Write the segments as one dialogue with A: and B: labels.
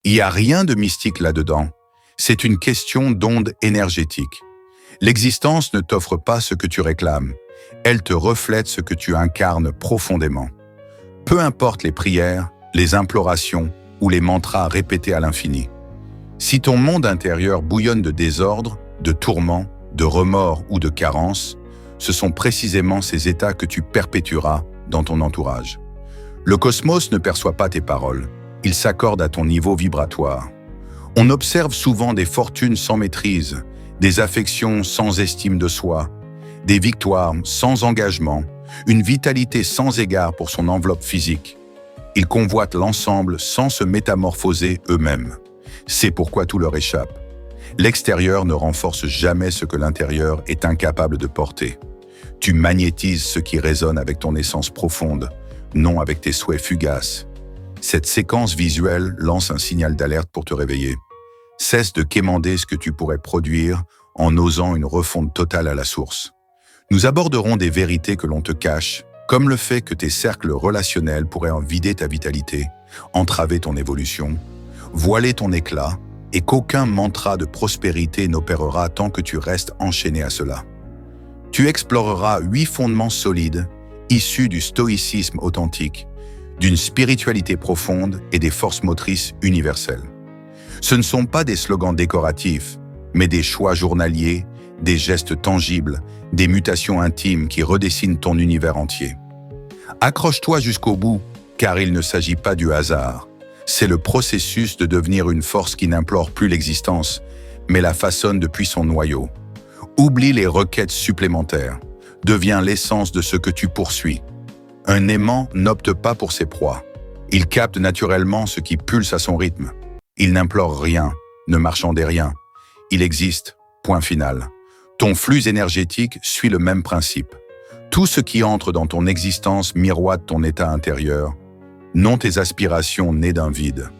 A: Il n'y a rien de mystique là-dedans. C'est une question d'onde énergétique. L'existence ne t'offre pas ce que tu réclames. Elle te reflète ce que tu incarnes profondément. Peu importe les prières, les implorations ou les mantras répétés à l'infini. Si ton monde intérieur bouillonne de désordre, de tourments, de remords ou de carences, ce sont précisément ces états que tu perpétueras dans ton entourage. Le cosmos ne perçoit pas tes paroles, il s'accorde à ton niveau vibratoire. On observe souvent des fortunes sans maîtrise, des affections sans estime de soi, des victoires sans engagement, une vitalité sans égard pour son enveloppe physique. Ils convoitent l'ensemble sans se métamorphoser eux-mêmes. C'est pourquoi tout leur échappe. L'extérieur ne renforce jamais ce que l'intérieur est incapable de porter. Tu magnétises ce qui résonne avec ton essence profonde, non avec tes souhaits fugaces. Cette séquence visuelle lance un signal d'alerte pour te réveiller. Cesse de quémander ce que tu pourrais produire en osant une refonte totale à la source. Nous aborderons des vérités que l'on te cache, comme le fait que tes cercles relationnels pourraient en vider ta vitalité, entraver ton évolution, voiler ton éclat, et qu'aucun mantra de prospérité n'opérera tant que tu restes enchaîné à cela. Tu exploreras 8 fondements solides, issus du stoïcisme authentique, d'une spiritualité profonde et des forces motrices universelles. Ce ne sont pas des slogans décoratifs, mais des choix journaliers, des gestes tangibles, des mutations intimes qui redessinent ton univers entier. Accroche-toi jusqu'au bout, car il ne s'agit pas du hasard. C'est le processus de devenir une force qui n'implore plus l'existence, mais la façonne depuis son noyau. Oublie les requêtes supplémentaires. Deviens l'essence de ce que tu poursuis. Un aimant n'opte pas pour ses proies. Il capte naturellement ce qui pulse à son rythme. Il n'implore rien, ne marchandait rien. Il existe, point final. Ton flux énergétique suit le même principe. Tout ce qui entre dans ton existence miroite ton état intérieur, non tes aspirations nées d'un vide.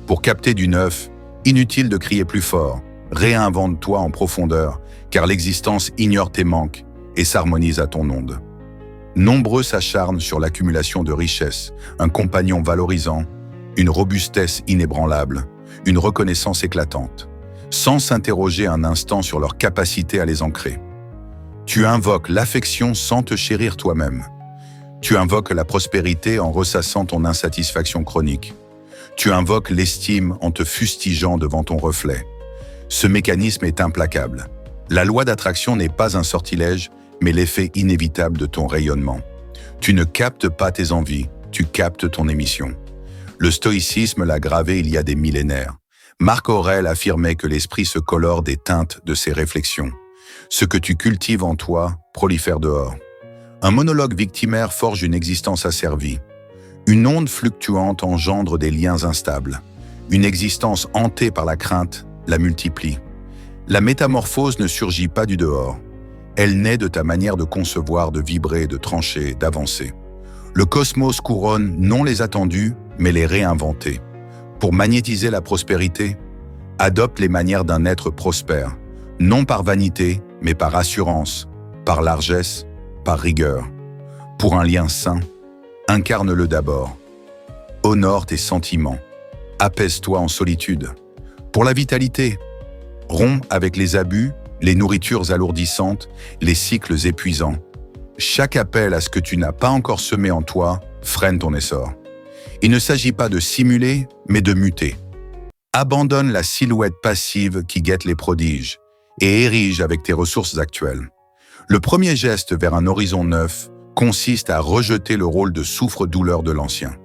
A: Pour capter du neuf, inutile de crier plus fort. Réinvente-toi en profondeur, car l'existence ignore tes manques et s'harmonise à ton onde. Nombreux s'acharnent sur l'accumulation de richesses, un compagnon valorisant, une robustesse inébranlable, une reconnaissance éclatante, sans s'interroger un instant sur leur capacité à les ancrer. Tu invoques l'affection sans te chérir toi-même. Tu invoques la prospérité en ressassant ton insatisfaction chronique. Tu invoques l'estime en te fustigeant devant ton reflet. Ce mécanisme est implacable. La loi d'attraction n'est pas un sortilège, mais l'effet inévitable de ton rayonnement. Tu ne captes pas tes envies, tu captes ton émission. Le stoïcisme l'a gravé il y a des millénaires. Marc Aurèle affirmait que l'esprit se colore des teintes de ses réflexions. Ce que tu cultives en toi prolifère dehors. Un monologue victimaire forge une existence asservie. Une onde fluctuante engendre des liens instables. Une existence hantée par la crainte la multiplie. La métamorphose ne surgit pas du dehors. Elle naît de ta manière de concevoir, de vibrer, de trancher, d'avancer. Le cosmos couronne non les attendus, mais les réinventés. Pour magnétiser la prospérité, adopte les manières d'un être prospère, non par vanité, mais par assurance, par largesse, par rigueur. Pour un lien sain, incarne-le d'abord. Honore tes sentiments. Apaise-toi en solitude. Pour la vitalité, romps avec les abus, les nourritures alourdissantes, les cycles épuisants. Chaque appel à ce que tu n'as pas encore semé en toi freine ton essor. Il ne s'agit pas de simuler, mais de muter. Abandonne la silhouette passive qui guette les prodiges et érige avec tes ressources actuelles. Le premier geste vers un horizon neuf consiste à rejeter le rôle de souffre-douleur de l'ancien.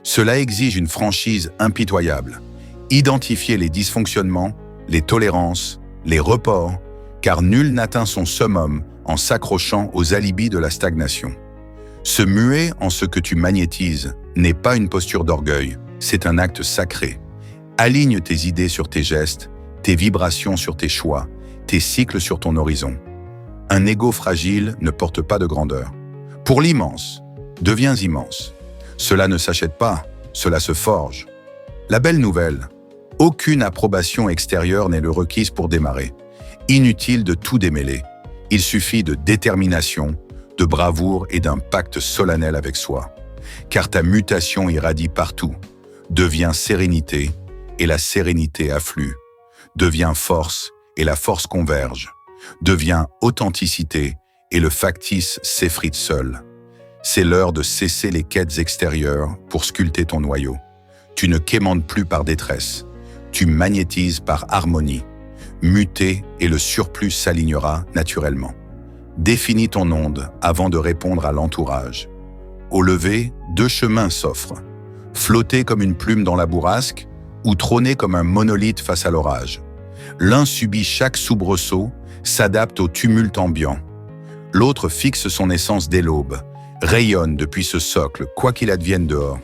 A: Cela exige une franchise impitoyable. Identifier les dysfonctionnements, les tolérances, les reports, car nul n'atteint son summum en s'accrochant aux alibis de la stagnation. Se muer en ce que tu magnétises n'est pas une posture d'orgueil, c'est un acte sacré. Aligne tes idées sur tes gestes, tes vibrations sur tes choix, tes cycles sur ton horizon. Un ego fragile ne porte pas de grandeur. Pour l'immense, deviens immense. Cela ne s'achète pas, cela se forge. La belle nouvelle, aucune approbation extérieure n'est le requise pour démarrer. Inutile de tout démêler. Il suffit de détermination, de bravoure et d'un pacte solennel avec soi. Car ta mutation irradie partout. Deviens sérénité, et la sérénité afflue. Devient force et la force converge. Devient authenticité et le factice s'effrite seul. C'est l'heure de cesser les quêtes extérieures pour sculpter ton noyau. Tu ne quémandes plus par détresse. Tu magnétises par harmonie. Muter et le surplus s'alignera naturellement. Définis ton onde avant de répondre à l'entourage. Au lever, 2 chemins s'offrent. Flotter comme une plume dans la bourrasque ou trôner comme un monolithe face à l'orage. L'un subit chaque soubresaut, s'adapte au tumulte ambiant. L'autre fixe son essence dès l'aube, rayonne depuis ce socle, quoi qu'il advienne dehors.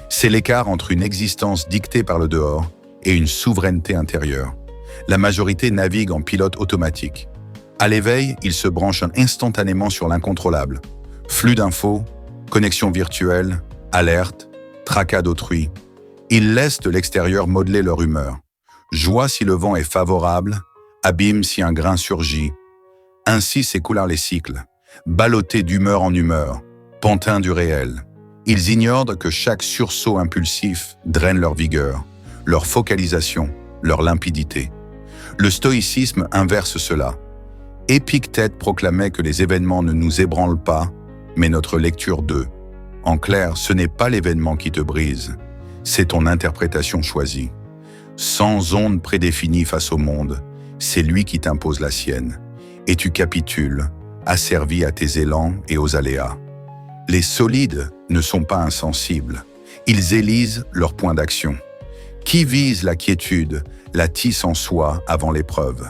A: C'est l'écart entre une existence dictée par le dehors et une souveraineté intérieure. La majorité navigue en pilote automatique. À l'éveil, ils se branchent instantanément sur l'incontrôlable. Flux d'infos, connexion virtuelle, alerte, tracas d'autrui. Ils laissent de l'extérieur modeler leur humeur. Joie si le vent est favorable, abîme si un grain surgit. Ainsi s'écoulent les cycles, ballottés d'humeur en humeur, pantins du réel. Ils ignorent que chaque sursaut impulsif draine leur vigueur, leur focalisation, leur limpidité. Le stoïcisme inverse cela. Épictète proclamait que les événements ne nous ébranlent pas, mais notre lecture d'eux. En clair, ce n'est pas l'événement qui te brise, c'est ton interprétation choisie. Sans onde prédéfinie face au monde, c'est lui qui t'impose la sienne. Et tu capitules, asservi à tes élans et aux aléas. Les solides ne sont pas insensibles, ils élisent leur point d'action. Qui vise la quiétude, la tisse en soi avant l'épreuve.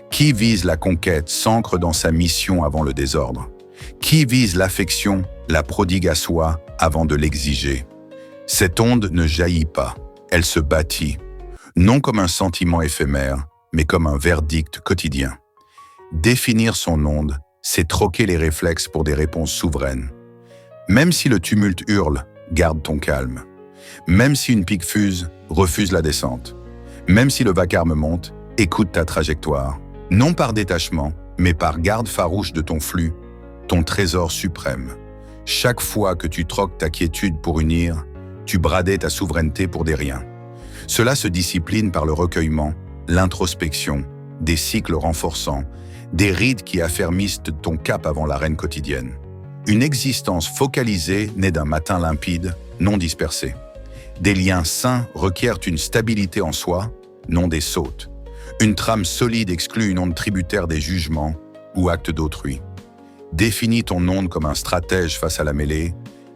A: Qui vise la conquête s'ancre dans sa mission avant le désordre. Qui vise l'affection la prodigue à soi avant de l'exiger. Cette onde ne jaillit pas, elle se bâtit, non comme un sentiment éphémère, mais comme un verdict quotidien. Définir son onde, c'est troquer les réflexes pour des réponses souveraines. Même si le tumulte hurle, garde ton calme. Même si une pique fuse, refuse la descente. Même si le vacarme monte, écoute ta trajectoire. Non par détachement, mais par garde farouche de ton flux, ton trésor suprême. Chaque fois que tu troques ta quiétude pour unir, tu bradais ta souveraineté pour des riens. Cela se discipline par le recueillement, l'introspection, des cycles renforçants, des rides qui affermissent ton cap avant l'arène quotidienne. Une existence focalisée naît d'un matin limpide, non dispersé. Des liens sains requièrent une stabilité en soi, non des sautes. Une trame solide exclut une onde tributaire des jugements ou actes d'autrui. Définis ton onde comme un stratège face à la mêlée,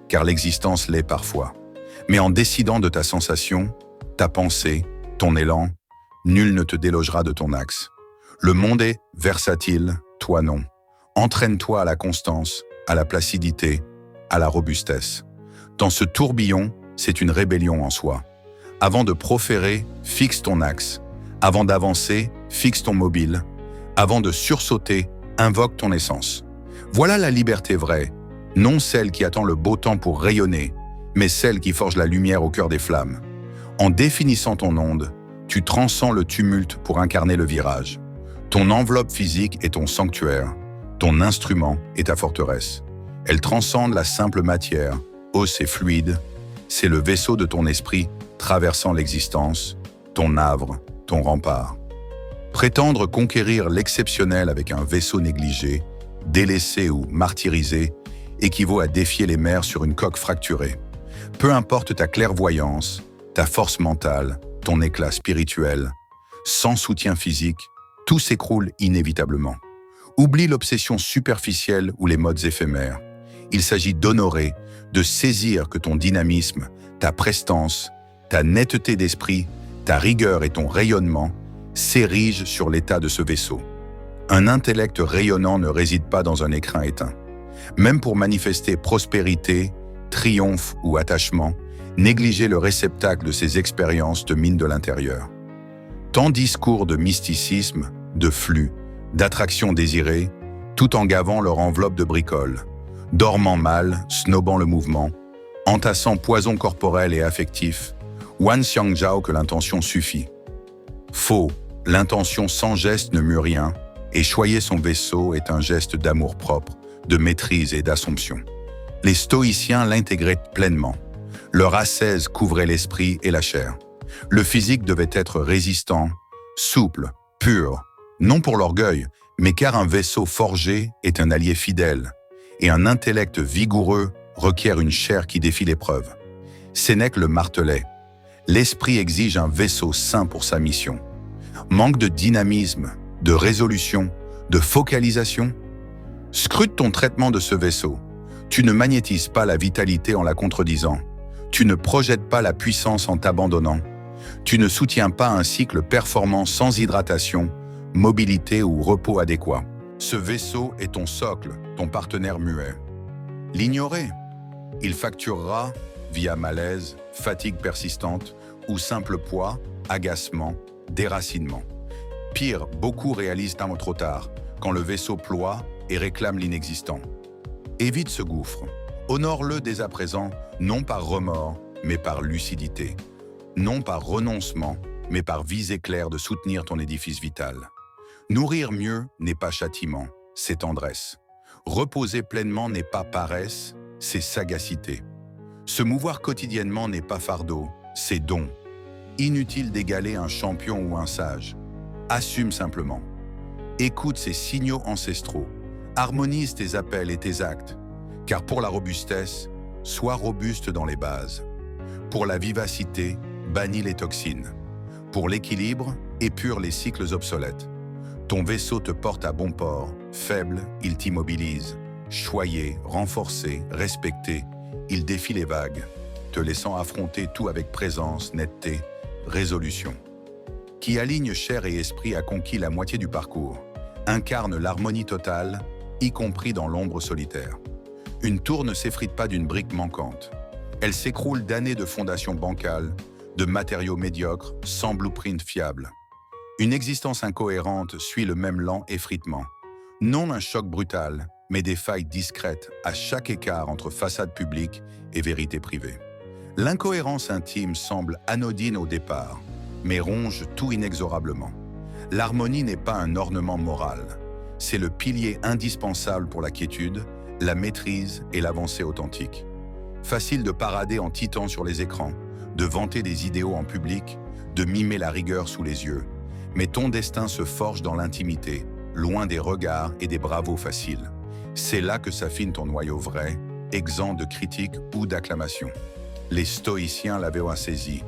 A: car l'existence l'est parfois. Mais en décidant de ta sensation, ta pensée, ton élan, nul ne te délogera de ton axe. Le monde est versatile, toi non. Entraîne-toi à la constance, à la placidité, à la robustesse. Dans ce tourbillon, c'est une rébellion en soi. Avant de proférer, fixe ton axe. Avant d'avancer, fixe ton mobile. Avant de sursauter, invoque ton essence. Voilà la liberté vraie, non celle qui attend le beau temps pour rayonner, mais celle qui forge la lumière au cœur des flammes. En définissant ton onde, tu transcends le tumulte pour incarner le virage. Ton enveloppe physique est ton sanctuaire, ton instrument est ta forteresse. Elle transcende la simple matière, hausse et fluide. C'est le vaisseau de ton esprit traversant l'existence, ton havre, ton rempart. Prétendre conquérir l'exceptionnel avec un vaisseau négligé, délaissé ou martyrisé, équivaut à défier les mers sur une coque fracturée. Peu importe ta clairvoyance, ta force mentale, ton éclat spirituel, sans soutien physique, tout s'écroule inévitablement. Oublie l'obsession superficielle ou les modes éphémères. Il s'agit d'honorer, de saisir que ton dynamisme, ta prestance, ta netteté d'esprit, ta rigueur et ton rayonnement s'érigent sur l'état de ce vaisseau. Un intellect rayonnant ne réside pas dans un écrin éteint. Même pour manifester prospérité, triomphe ou attachement, négliger le réceptacle de ces expériences te mine de l'intérieur. Tant discours de mysticisme, de flux, d'attraction désirée, tout en gavant leur enveloppe de bricoles, dormant mal, snobant le mouvement, entassant poison corporel et affectif, Wan Xiangzhao que l'intention suffit. Faux, l'intention sans geste ne mue rien, et choyer son vaisseau est un geste d'amour-propre, de maîtrise et d'assomption. Les stoïciens l'intégraient pleinement. Leur ascèse couvrait l'esprit et la chair. Le physique devait être résistant, souple, pur, non pour l'orgueil, mais car un vaisseau forgé est un allié fidèle, et un intellect vigoureux requiert une chair qui défie l'épreuve. Sénèque le martelait. L'esprit exige un vaisseau sain pour sa mission. Manque de dynamisme, de résolution, de focalisation. Scrute ton traitement de ce vaisseau. Tu ne magnétises pas la vitalité en la contredisant. Tu ne projettes pas la puissance en t'abandonnant. Tu ne soutiens pas un cycle performant sans hydratation, mobilité ou repos adéquat. Ce vaisseau est ton socle, ton partenaire muet. L'ignorer, il facturera via malaise, fatigue persistante ou simple poids, agacement, déracinement. Pire, beaucoup réalisent un mot trop tard, quand le vaisseau ploie et réclame l'inexistant. Évite ce gouffre. Honore-le dès à présent, non par remords, mais par lucidité. Non par renoncement, mais par visée claire de soutenir ton édifice vital. Nourrir mieux n'est pas châtiment, c'est tendresse. Reposer pleinement n'est pas paresse, c'est sagacité. Se mouvoir quotidiennement n'est pas fardeau, c'est don. Inutile d'égaler un champion ou un sage. Assume simplement. Écoute ces signaux ancestraux. Harmonise tes appels et tes actes. Car pour la robustesse, sois robuste dans les bases. Pour la vivacité, bannis les toxines. Pour l'équilibre, épure les cycles obsolètes. Ton vaisseau te porte à bon port. Faible, il t'immobilise. Choyé, renforcé, respecté, il défie les vagues, te laissant affronter tout avec présence, netteté, résolution. Qui aligne chair et esprit a conquis la moitié du parcours, incarne l'harmonie totale, y compris dans l'ombre solitaire. Une tour ne s'effrite pas d'une brique manquante. Elle s'écroule d'années de fondations bancales, de matériaux médiocres, sans blueprint fiable. Une existence incohérente suit le même lent effritement. Non un choc brutal, mais des failles discrètes à chaque écart entre façade publique et vérité privée. L'incohérence intime semble anodine au départ, mais ronge tout inexorablement. L'harmonie n'est pas un ornement moral, c'est le pilier indispensable pour la quiétude, la maîtrise et l'avancée authentique. Facile de parader en titan sur les écrans, de vanter des idéaux en public, de mimer la rigueur sous les yeux, mais ton destin se forge dans l'intimité, loin des regards et des bravos faciles. C'est là que s'affine ton noyau vrai, exempt de critiques ou d'acclamations. Les stoïciens l'avaient saisi.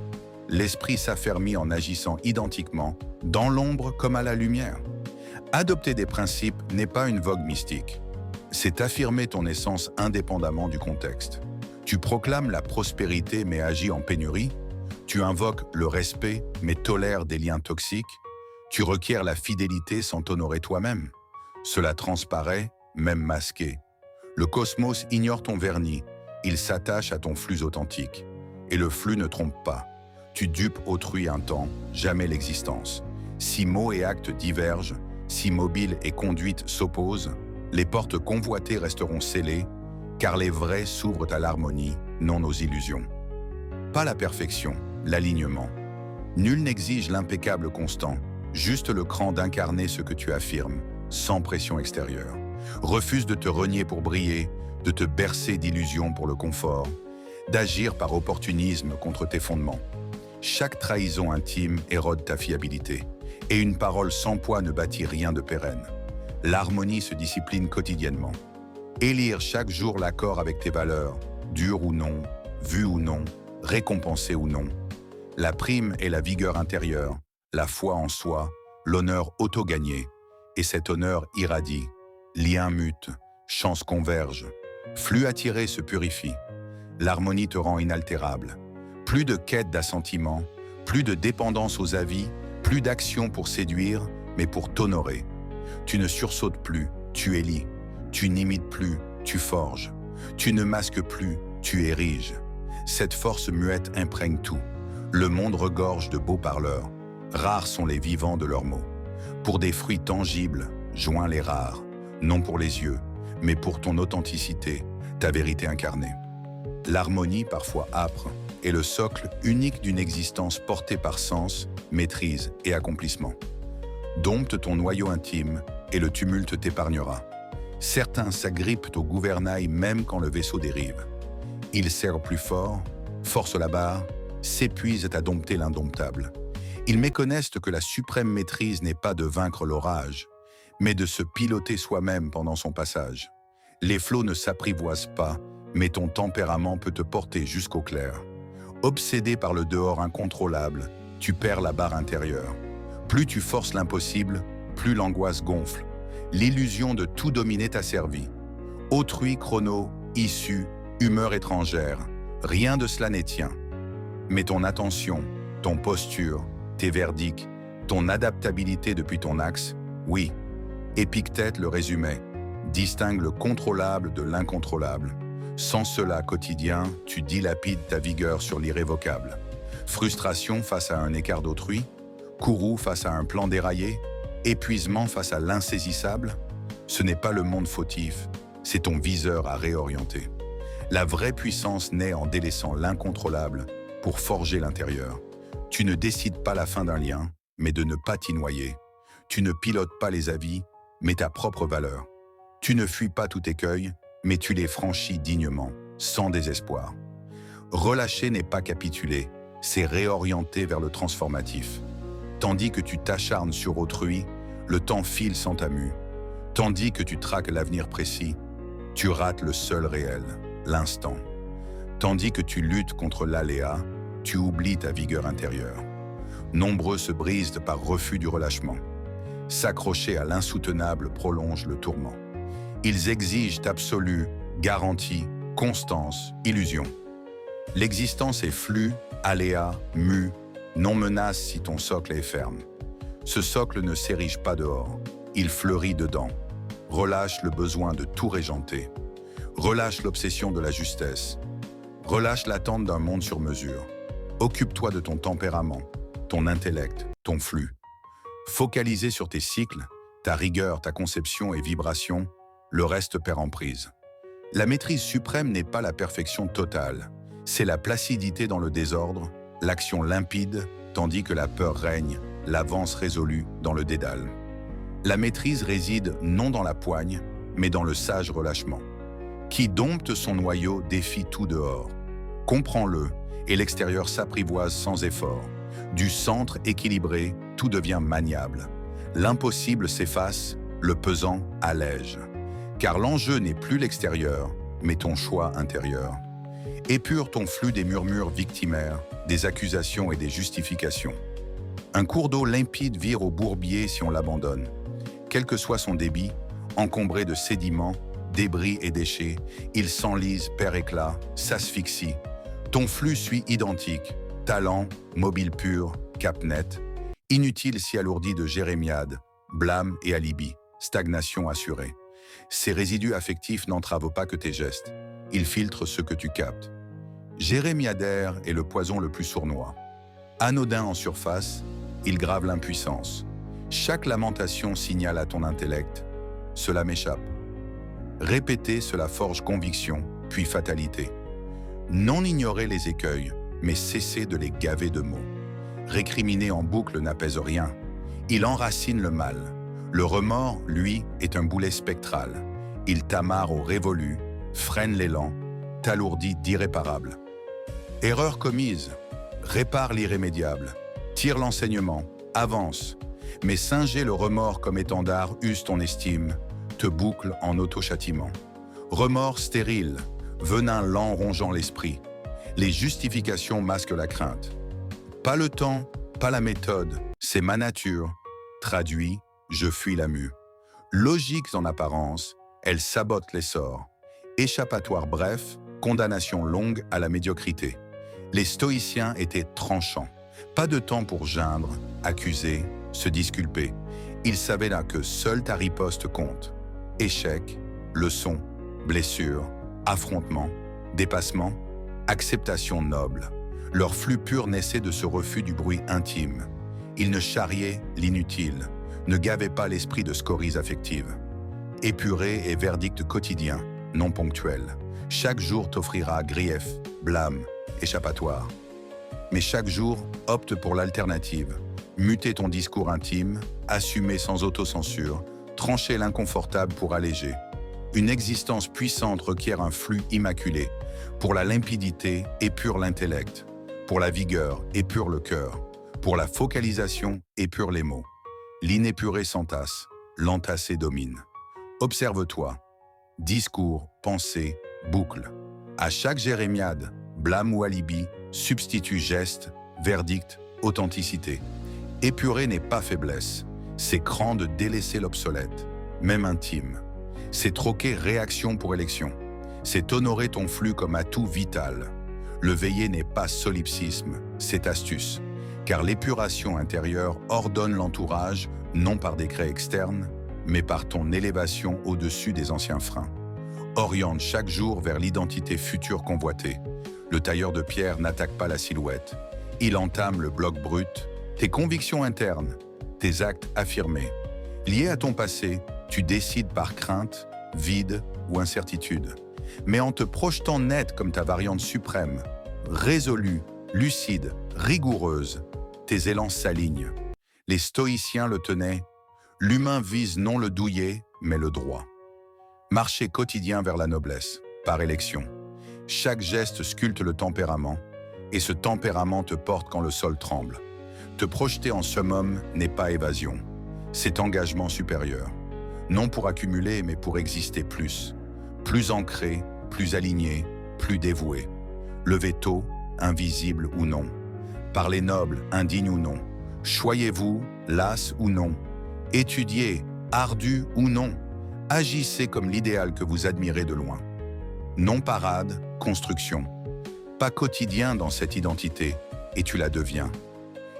A: L'esprit s'affermit en agissant identiquement, dans l'ombre comme à la lumière. Adopter des principes n'est pas une vogue mystique. C'est affirmer ton essence indépendamment du contexte. Tu proclames la prospérité mais agis en pénurie. Tu invoques le respect mais tolères des liens toxiques. Tu requiers la fidélité sans t'honorer toi-même. Cela transparaît, même masqué. Le cosmos ignore ton vernis, il s'attache à ton flux authentique. Et le flux ne trompe pas. Tu dupes autrui un temps, jamais l'existence. Si mots et actes divergent, si mobile et conduite s'opposent, les portes convoitées resteront scellées, car les vrais s'ouvrent à l'harmonie, non aux illusions. Pas la perfection, l'alignement. Nul n'exige l'impeccable constant, juste le cran d'incarner ce que tu affirmes, sans pression extérieure. Refuse de te renier pour briller, de te bercer d'illusions pour le confort, d'agir par opportunisme contre tes fondements. Chaque trahison intime érode ta fiabilité, et une parole sans poids ne bâtit rien de pérenne. L'harmonie se discipline quotidiennement. Élire chaque jour l'accord avec tes valeurs, dur ou non, vu ou non, récompensé ou non. La prime est la vigueur intérieure, la foi en soi, l'honneur auto-gagné, et cet honneur irradie. Lien mute, chance converge, flux attiré se purifie. L'harmonie te rend inaltérable. Plus de quête d'assentiment, plus de dépendance aux avis, plus d'action pour séduire, mais pour t'honorer. Tu ne sursautes plus, tu élis. Tu n'imites plus, tu forges. Tu ne masques plus, tu ériges. Cette force muette imprègne tout. Le monde regorge de beaux parleurs. Rares sont les vivants de leurs mots. Pour des fruits tangibles, joins les rares. Non pour les yeux, mais pour ton authenticité, ta vérité incarnée. L'harmonie, parfois âpre, est le socle unique d'une existence portée par sens, maîtrise et accomplissement. Dompte ton noyau intime et le tumulte t'épargnera. Certains s'agrippent au gouvernail même quand le vaisseau dérive. Ils serrent plus fort, forcent la barre, s'épuisent à dompter l'indomptable. Ils méconnaissent que la suprême maîtrise n'est pas de vaincre l'orage, mais de se piloter soi-même pendant son passage. Les flots ne s'apprivoisent pas, mais ton tempérament peut te porter jusqu'au clair. Obsédé par le dehors incontrôlable, tu perds la barre intérieure. Plus tu forces l'impossible, plus l'angoisse gonfle. L'illusion de tout dominer t'a servi. Autrui, chrono, issue, humeur étrangère, rien de cela n'est tien. Mais ton attention, ton posture, tes verdicts, ton adaptabilité depuis ton axe, oui. Épictète le résumait, distingue le contrôlable de l'incontrôlable. Sans cela, quotidien, tu dilapides ta vigueur sur l'irrévocable. Frustration face à un écart d'autrui, courroux face à un plan déraillé, épuisement face à l'insaisissable. Ce n'est pas le monde fautif, c'est ton viseur à réorienter. La vraie puissance naît en délaissant l'incontrôlable pour forger l'intérieur. Tu ne décides pas la fin d'un lien, mais de ne pas t'y noyer. Tu ne pilotes pas les avis, mais ta propre valeur. Tu ne fuis pas tout écueil, mais tu les franchis dignement, sans désespoir. Relâcher n'est pas capituler, c'est réorienter vers le transformatif. Tandis que tu t'acharnes sur autrui, le temps file sans ta mue. Tandis que tu traques l'avenir précis, tu rates le seul réel, l'instant. Tandis que tu luttes contre l'aléa, tu oublies ta vigueur intérieure. Nombreux se brisent par refus du relâchement. S'accrocher à l'insoutenable prolonge le tourment. Ils exigent absolue, garantie, constance, illusion. L'existence est flux, aléa, mue, non-menace si ton socle est ferme. Ce socle ne s'érige pas dehors, il fleurit dedans. Relâche le besoin de tout régenter. Relâche l'obsession de la justesse. Relâche l'attente d'un monde sur mesure. Occupe-toi de ton tempérament, ton intellect, ton flux. Focalisé sur tes cycles, ta rigueur, ta conception et vibration, le reste perd en prise. La maîtrise suprême n'est pas la perfection totale, c'est la placidité dans le désordre, l'action limpide, tandis que la peur règne, l'avance résolue dans le dédale. La maîtrise réside non dans la poigne, mais dans le sage relâchement. Qui dompte son noyau défie tout dehors. Comprends-le, et l'extérieur s'apprivoise sans effort. Du centre équilibré, tout devient maniable. L'impossible s'efface, le pesant allège. Car l'enjeu n'est plus l'extérieur, mais ton choix intérieur. Épure ton flux des murmures victimaires, des accusations et des justifications. Un cours d'eau limpide vire au bourbier si on l'abandonne. Quel que soit son débit, encombré de sédiments, débris et déchets, il s'enlise, perd éclat, s'asphyxie. Ton flux suit identique, talent, mobile pur, cap net. Inutile si alourdi de jérémiades, blâme et alibi, stagnation assurée. Ces résidus affectifs n'entravent pas que tes gestes. Ils filtrent ce que tu captes. Jérémiadaire est le poison le plus sournois. Anodin en surface, il grave l'impuissance. Chaque lamentation signale à ton intellect « Cela m'échappe ». Répéter, cela forge conviction, puis fatalité. Non ignorer les écueils, mais cesser de les gaver de mots. Récriminer en boucle n'apaise rien. Il enracine le mal. Le remords, lui, est un boulet spectral. Il t'amarre au révolu, freine l'élan, t'alourdit d'irréparable. Erreur commise, répare l'irrémédiable, tire l'enseignement, avance. Mais singer le remords comme étendard use ton estime, te boucle en auto-châtiment. Remords stérile, venin lent rongeant l'esprit. Les justifications masquent la crainte. Pas le temps, pas la méthode, c'est ma nature. Traduit, je fuis la mue. Logiques en apparence, elles sabotent l'essor. Échappatoire bref, condamnation longue à la médiocrité. Les stoïciens étaient tranchants. Pas de temps pour geindre, accuser, se disculper. Ils savaient là que seule ta riposte compte. Échec, leçon, blessure, affrontement, dépassement, acceptation noble. Leur flux pur naissait de ce refus du bruit intime. Ils ne charriaient l'inutile, ne gavaient pas l'esprit de scories affectives. Épuré et verdict quotidien, non ponctuel. Chaque jour t'offrira grief, blâme, échappatoire. Mais chaque jour, opte pour l'alternative. Muter ton discours intime, assumer sans autocensure, trancher l'inconfortable pour alléger. Une existence puissante requiert un flux immaculé. Pour la limpidité, épure l'intellect. Pour la vigueur, épure le cœur. Pour la focalisation, épure les mots. L'inépuré s'entasse, l'entassé domine. Observe-toi. Discours, pensée, boucle. À chaque jérémiade, blâme ou alibi, substitue geste, verdict, authenticité. Épurer n'est pas faiblesse, c'est cran de délaisser l'obsolète, même intime. C'est troquer réaction pour élection. C'est honorer ton flux comme atout vital. Le veiller n'est pas solipsisme, c'est astuce. Car l'épuration intérieure ordonne l'entourage, non par décret externe, mais par ton élévation au-dessus des anciens freins. Oriente chaque jour vers l'identité future convoitée. Le tailleur de pierre n'attaque pas la silhouette. Il entame le bloc brut, tes convictions internes, tes actes affirmés. Liés à ton passé, tu décides par crainte, vide ou incertitude. Mais en te projetant net comme ta variante suprême, résolue, lucide, rigoureuse, tes élans s'alignent. Les stoïciens le tenaient. L'humain vise non le douillet, mais le droit. Marcher quotidien vers la noblesse, par élection. Chaque geste sculpte le tempérament, et ce tempérament te porte quand le sol tremble. Te projeter en summum n'est pas évasion, c'est engagement supérieur. Non pour accumuler, mais pour exister plus. Plus ancré, plus aligné, plus dévoué. Lever tôt, invisible ou non. Parler noble, indigne ou non. Choyez-vous, las ou non. Étudiez, ardu ou non. Agissez comme l'idéal que vous admirez de loin. Non parade, construction. Pas quotidien dans cette identité, et tu la deviens.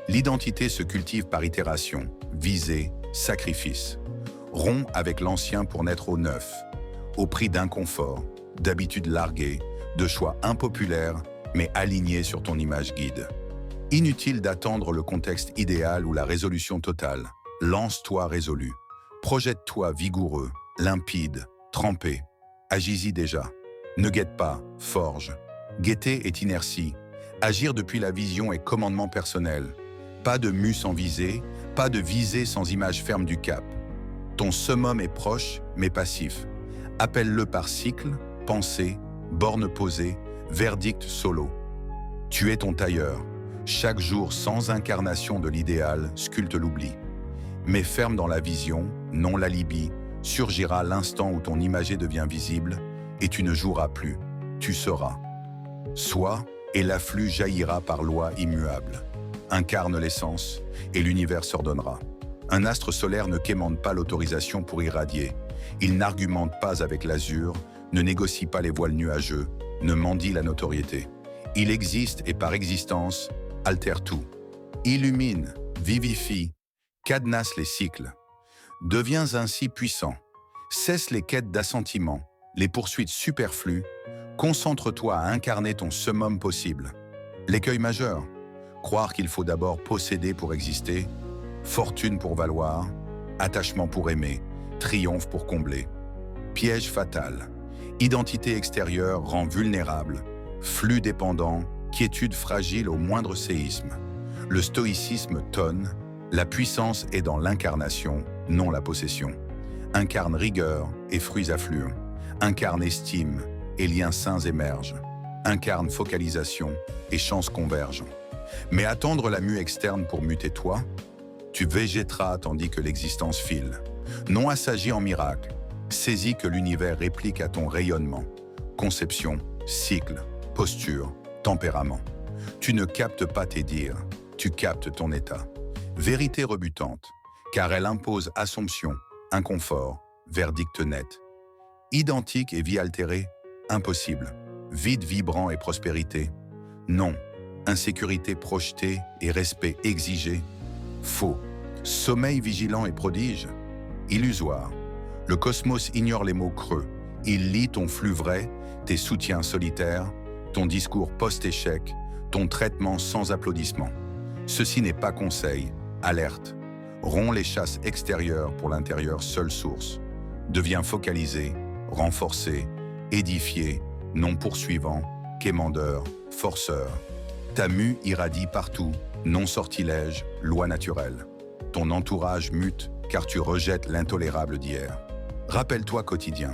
A: L'identité se cultive par itération, visée, sacrifice. Romps avec l'ancien pour naître au neuf, au prix d'inconfort, d'habitudes larguées, de choix impopulaires, mais alignés sur ton image guide. Inutile d'attendre le contexte idéal ou la résolution totale. Lance-toi résolu. Projette-toi vigoureux, limpide, trempé. Agis-y déjà. Ne guette pas, forge. Guetter est inertie. Agir depuis la vision est commandement personnel. Pas de mue sans visée, pas de visée sans image ferme du cap. Ton summum est proche, mais passif. Appelle-le par cycle, pensée, borne posée, verdict solo. Tu es ton tailleur. Chaque jour sans incarnation de l'idéal sculpte l'oubli. Mais ferme dans la vision, non l'alibi, surgira l'instant où ton imagé devient visible et tu ne joueras plus, tu seras. Sois et l'afflux jaillira par loi immuable. Incarne l'essence et l'univers s'ordonnera. Un astre solaire ne quémande pas l'autorisation pour irradier. Il n'argumente pas avec l'azur, ne négocie pas les voiles nuageux, ne mendie la notoriété. Il existe et par existence, altère tout. Illumine, vivifie, cadenasse les cycles. Deviens ainsi puissant. Cesse les quêtes d'assentiment, les poursuites superflues. Concentre-toi à incarner ton summum possible. L'écueil majeur, croire qu'il faut d'abord posséder pour exister, fortune pour valoir, attachement pour aimer, triomphe pour combler. Piège fatal. Identité extérieure rend vulnérable, flux dépendant, quiétude fragile au moindre séisme. Le stoïcisme tonne, la puissance est dans l'incarnation, non la possession. Incarne rigueur et fruits affluents. Incarne estime et liens sains émergent. Incarne focalisation et chances convergent. Mais attendre la mue externe pour muter toi, tu végéteras tandis que l'existence file. Non assagi en miracle, saisis que l'univers réplique à ton rayonnement. Conception, cycle, posture, tempérament. Tu ne captes pas tes dires, tu captes ton état. Vérité rebutante, car elle impose assomption, inconfort, verdict net. Identique et vie altérée, impossible. Vide vibrant et prospérité, non. Insécurité projetée et respect exigé, faux. Sommeil vigilant et prodige, illusoire. Le cosmos ignore les mots creux. Il lit ton flux vrai, tes soutiens solitaires, ton discours post-échec, ton traitement sans applaudissement. Ceci n'est pas conseil, alerte. Romps les chasses extérieures pour l'intérieur seule source. Deviens focalisé, renforcé, édifié, non poursuivant, quémandeur, forceur. Ta mue irradie partout, non sortilège, loi naturelle. Ton entourage mute car tu rejettes l'intolérable d'hier. Rappelle-toi quotidien,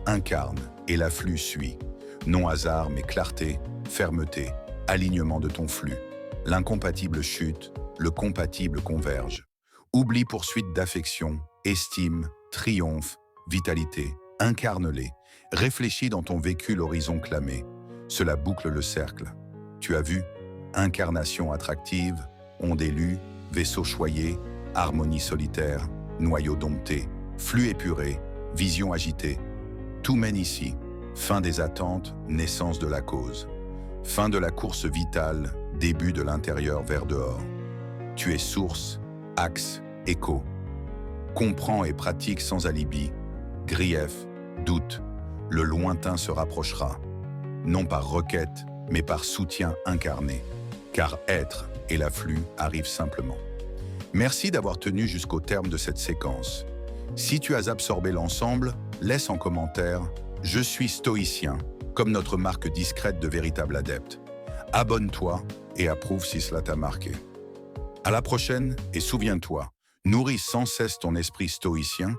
A: incarne et l'afflux suit. Non hasard mais clarté, fermeté, alignement de ton flux. L'incompatible chute, le compatible converge. Oublie poursuite d'affection, estime, triomphe, vitalité. Incarne-les. Réfléchis dans ton vécu l'horizon clamé. Cela boucle le cercle. Tu as vu? Incarnation attractive, onde élue, vaisseau choyé, harmonie solitaire, noyau dompté, flux épuré, vision agitée. Tout mène ici. Fin des attentes, naissance de la cause. Fin de la course vitale, début de l'intérieur vers dehors. Tu es source, axe, écho. Comprends et pratique sans alibi. Grief, doute, le lointain se rapprochera. Non par requête, mais par soutien incarné. Car être et l'afflux arrivent simplement. Merci d'avoir tenu jusqu'au terme de cette séquence. Si tu as absorbé l'ensemble, laisse en commentaire « Je suis stoïcien », comme notre marque discrète de véritable adepte. Abonne-toi et approuve si cela t'a marqué. À la prochaine et souviens-toi, nourris sans cesse ton esprit stoïcien